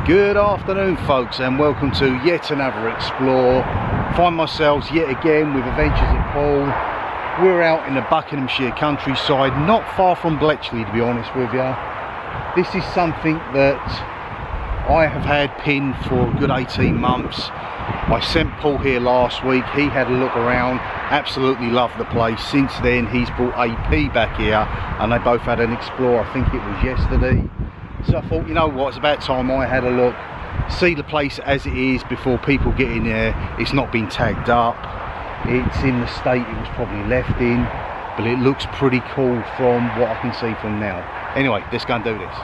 Good afternoon folks, and welcome to yet another explore. Find myself yet again with Adventures at Poole. We're out in the Buckinghamshire countryside, not far from Bletchley to be honest with you. This is something that I have had pinned for a good 18 months. I sent Paul here last week, he had a look around, absolutely loved the place. Since then he's brought AP back here and they both had an explore, I think it was yesterday. So I thought, you know what, it's about time I had a look, see the place as it is before people get in there. It's not been tagged up, it's in the state it was probably left in, but it looks pretty cool from what I can see from now. Anyway, let's go and do this.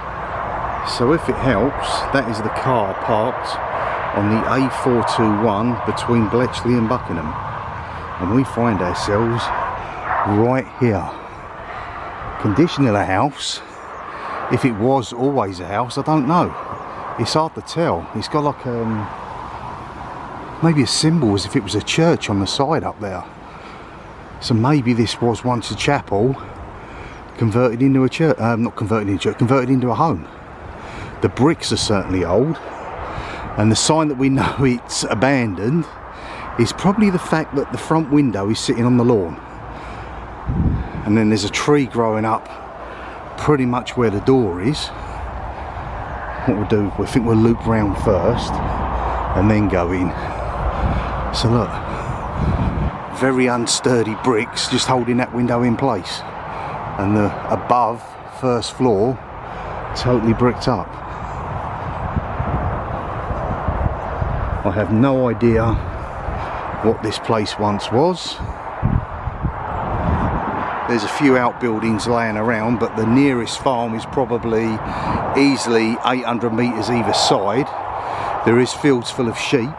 So if it helps, that is the car parked on the A421 between Bletchley and Buckingham, and we find ourselves right here. Condition of the house, if it was always a house, I don't know. It's hard to tell. It's got like maybe a symbol as if it was a church on the side up there. So maybe this was once a chapel converted into a church. Not converted into a church, converted into a home. The bricks are certainly old, and the sign that we know it's abandoned is probably the fact that the front window is sitting on the lawn, and then there's a tree growing up pretty much where the door is. What we'll do, we think we'll loop round first and then go in. So look, very unsturdy bricks just holding that window in place, and the above first floor totally bricked up. I have no idea what this place once was. There's a few outbuildings laying around, but the nearest farm is probably easily 800 metres either side. There is fields full of sheep.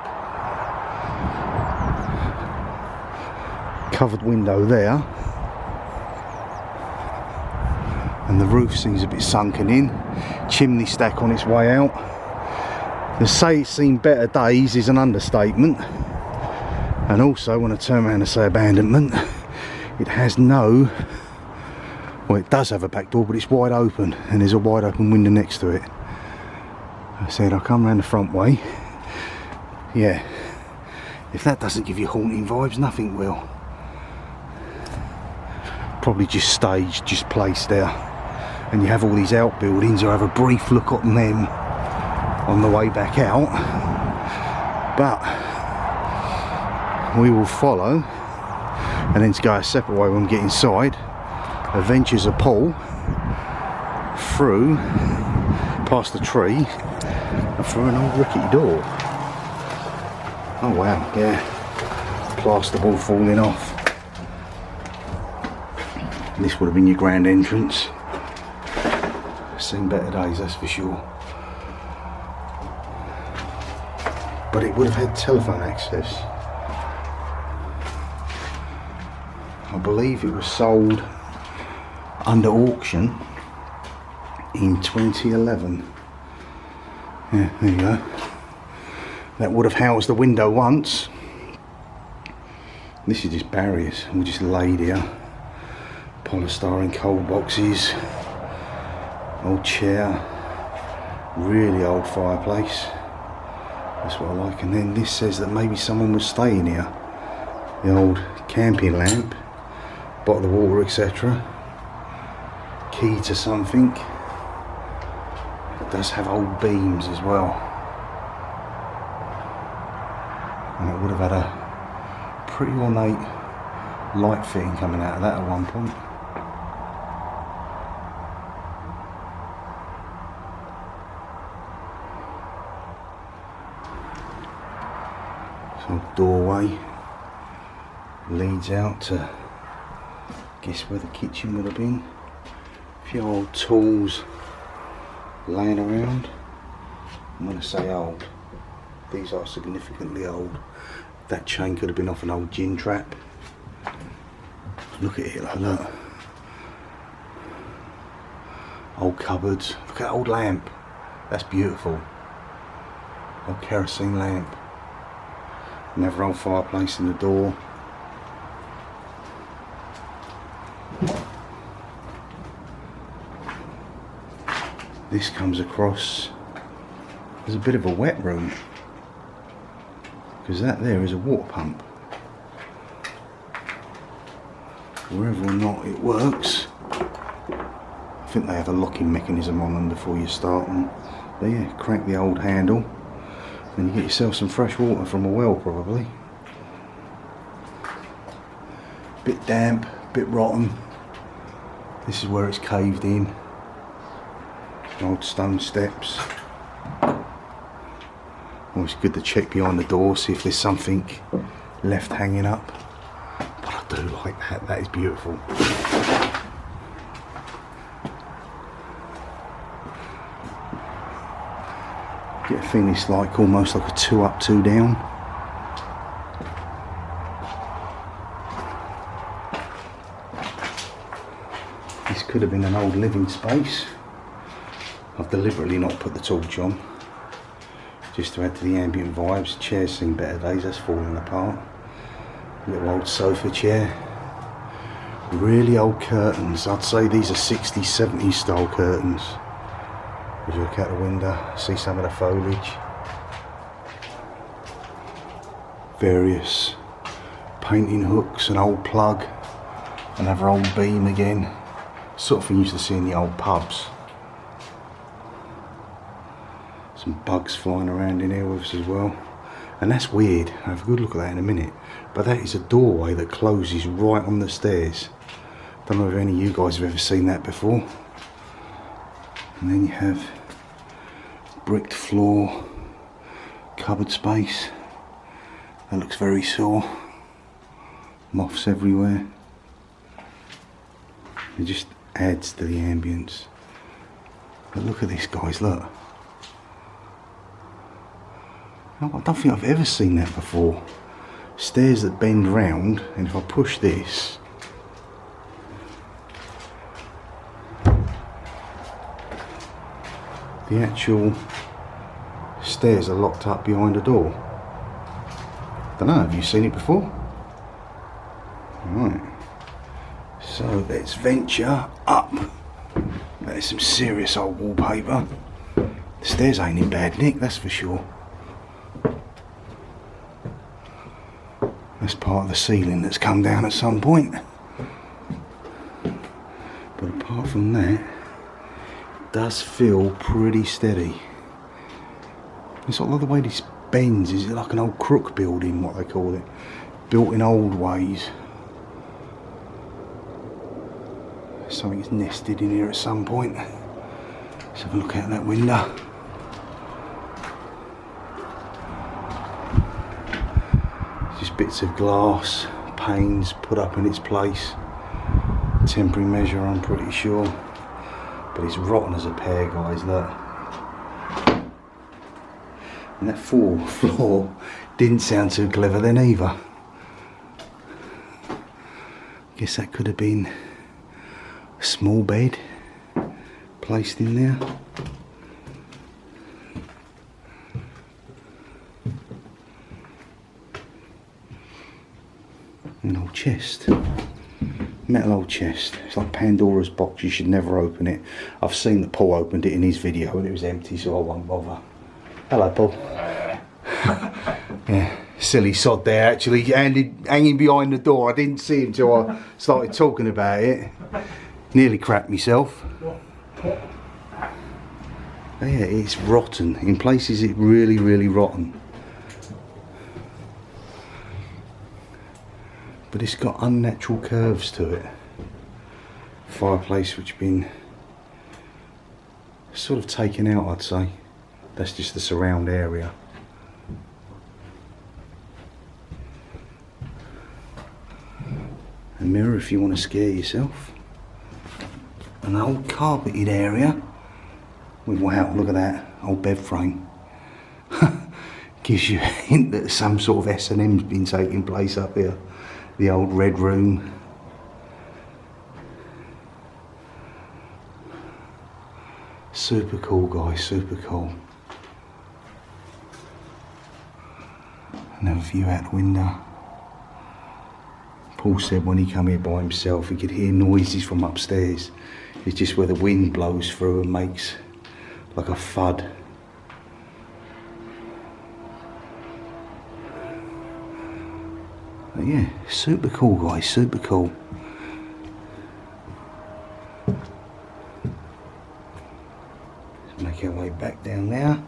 Covered window there. And the roof seems a bit sunken in. Chimney stack on its way out. To say it's seen better days is an understatement. And also, when I turn around and say abandonment, it has no, well, it does have a back door, but it's wide open, and there's a wide open window next to it. I said I'll come around the front way. Yeah, if that doesn't give you haunting vibes, nothing will. Probably just staged, just placed there. And you have all these outbuildings. I'll have a brief look at them on the way back out, but we will follow, and then to go a separate way when we get inside. Adventures of Paul through past the tree and through an old rickety door. Oh wow, yeah, plasterboard falling off. This would have been your grand entrance. Seen better days, that's for sure. But it would have had telephone access. I believe it was sold under auction in 2011. Yeah, there you go. That would have housed the window once. This is just barriers, we just laid here. Polystyrene cold boxes, old chair, really old fireplace. That's what I like. And then this says that maybe someone was staying here. The old camping lamp, bottle of water, etc. Key to something. It does have old beams as well, and it would have had a pretty ornate light fitting coming out of that at one point. So doorway leads out to, guess where the kitchen would have been. A few old tools laying around. I'm going to say old. These are significantly old. That chain could have been off an old gin trap. Look at it, like that. Old cupboards. Look at that old lamp. That's beautiful. Old kerosene lamp. Another old fireplace in the door. This comes across there's a bit of a wet room, because that there is a water pump. Whether or not it works, I think they have a locking mechanism on them before you start them. But yeah, crank the old handle and you get yourself some fresh water from a well probably. Bit damp, bit rotten. This is where it's caved in. Old stone steps. Always good to check behind the door, see if there's something left hanging up. But I do like that, that is beautiful. Get a feeling it's like almost like a 2 up, 2 down. This could have been an old living space. I've deliberately not put the torch on, just to add to the ambient vibes. Chair's seen better days, that's falling apart. Little old sofa chair. Really old curtains. I'd say these are 60s, 70s style curtains. As you look out the window, see some of the foliage. Various painting hooks, an old plug, another old beam again. Sort of thing you used to see in the old pubs. Some bugs flying around in here with us as well. And that's weird, I'll have a good look at that in a minute. But that is a doorway that closes right on the stairs. Don't know if any of you guys have ever seen that before. And then you have bricked floor, cupboard space. That looks very sore. Moths everywhere. It just adds to the ambience. But look at this, guys, look. I don't think I've ever seen that before. Stairs that bend round, and if I push this, the actual stairs are locked up behind a door. Don't know, have you seen it before? Right. So let's venture up. That is some serious old wallpaper. The stairs ain't in bad nick, that's for sure. That's part of the ceiling that's come down at some point. But apart from that, it does feel pretty steady. It's not like the way this bends, is it like an old crook building, what they call it? Built in old ways. Something's nested in here at some point. Let's have a look out that window. Just bits of glass, panes put up in its place. Temporary measure, I'm pretty sure. But it's rotten as a pear, guys, look. And that fourth floor didn't sound too clever then either. Guess that could have been a small bed placed in there. An old chest. Metal old chest. It's like Pandora's box, you should never open it. I've seen that Paul opened it in his video and it was empty, so I won't bother. Hello, Paul. Yeah, silly sod there actually, hanging behind the door. I didn't see him until I started talking about it. Nearly crapped myself. But yeah, it's rotten. In places it's really, really rotten. But it's got unnatural curves to it. Fireplace which has been sort of taken out, I'd say. That's just the surround area. A mirror if you want to scare yourself. An old carpeted area with, wow, look at that old bed frame. Gives you a hint that some sort of S&M's been taking place up here. The old red room. Super cool, guys, super cool. Another view out the window. Paul said when he came here by himself he could hear noises from upstairs. It's just where the wind blows through and makes like a thud. But yeah, super cool guys, super cool. Let's make our way back down now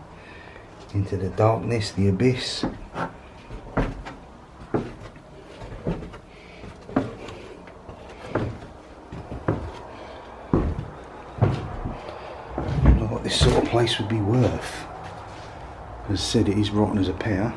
into the darkness, the abyss. I don't know what this sort of place would be worth. As I said, it is rotten as a pear.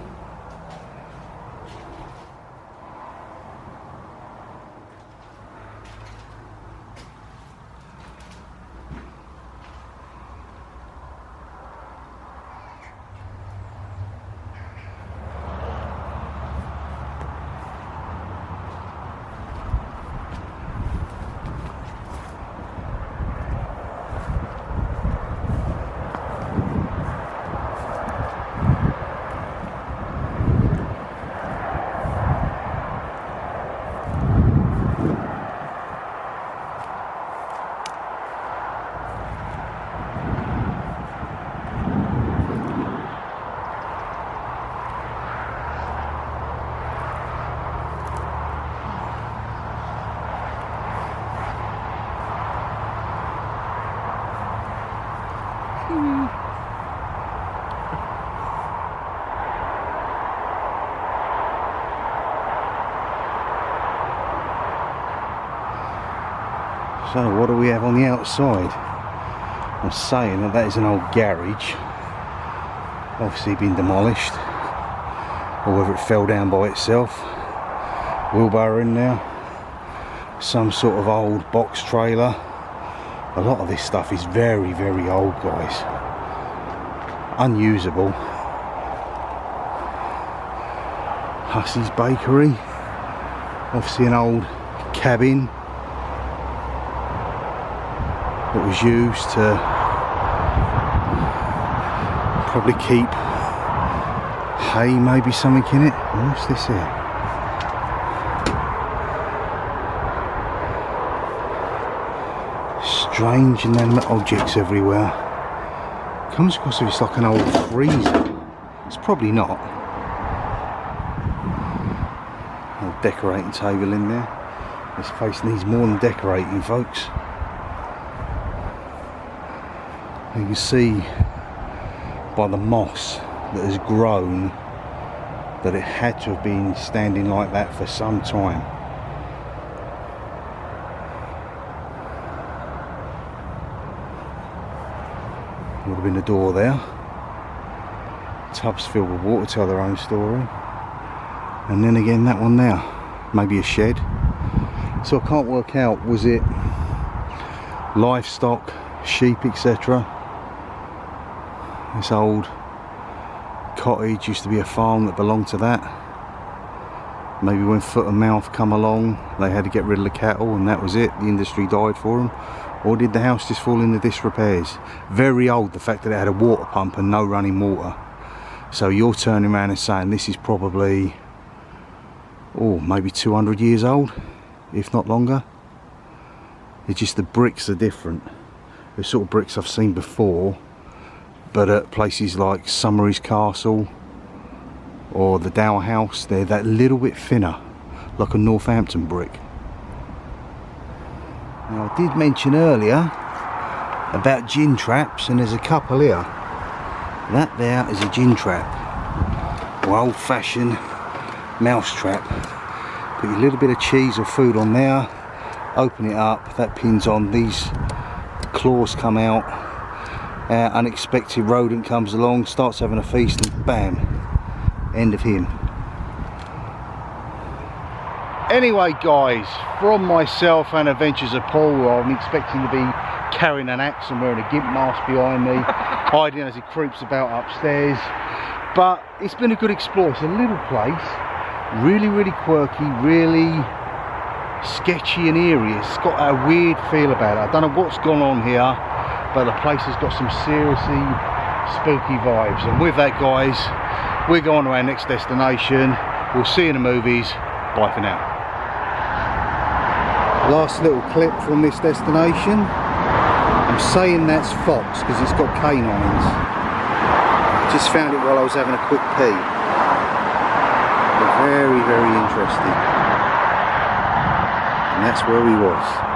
So what do we have on the outside? I'm saying that is an old garage, obviously been demolished, or whether it fell down by itself. Wheelbarrow in there, some sort of old box trailer. A lot of this stuff is very, very old guys, unusable. Hussey's Bakery, obviously an old cabin that was used to probably keep hay, maybe something in it. What's this here? Strange inanimate objects everywhere. Comes across as like an old freezer. It's probably not. Old decorating table in there. This place needs more than decorating, folks. You can see by the moss that has grown that it had to have been standing like that for some time. Would have been a door there. Tubs filled with water tell their own story. And then again that one there, maybe a shed. So I can't work out, was it livestock, sheep, etc. This old cottage used to be a farm that belonged to that. Maybe when foot and mouth come along they had to get rid of the cattle and that was it, the industry died for them. Or did the house just fall into disrepairs? Very old, the fact that it had a water pump and no running water. So you're turning around and saying this is probably, oh, maybe 200 years old, if not longer. It's just the bricks are different. The sort of bricks I've seen before, but at places like Summery's Castle or the Dower House, they're that little bit thinner, like a Northampton brick. Now I did mention earlier about gin traps, and there's a couple here. That there is a gin trap, or old-fashioned mouse trap. Put a little bit of cheese or food on there, open it up, that pins on, these claws come out, unexpected rodent comes along, starts having a feast, and bam, end of him. Anyway guys, from myself and Adventures of Paul, I'm expecting to be carrying an axe and wearing a gimp mask behind me, hiding as he creeps about upstairs. But it's been a good explore. It's a little place, really, really quirky, really sketchy and eerie. It's got a weird feel about it. I don't know what's gone on here, but the place has got some seriously spooky vibes. And with that guys, we're going to our next destination. We'll see you in the movies. Bye for now. Last little clip from this destination. I'm saying that's fox because it's got canines. Just found it while I was having a quick pee. Very, very interesting. And that's where he was.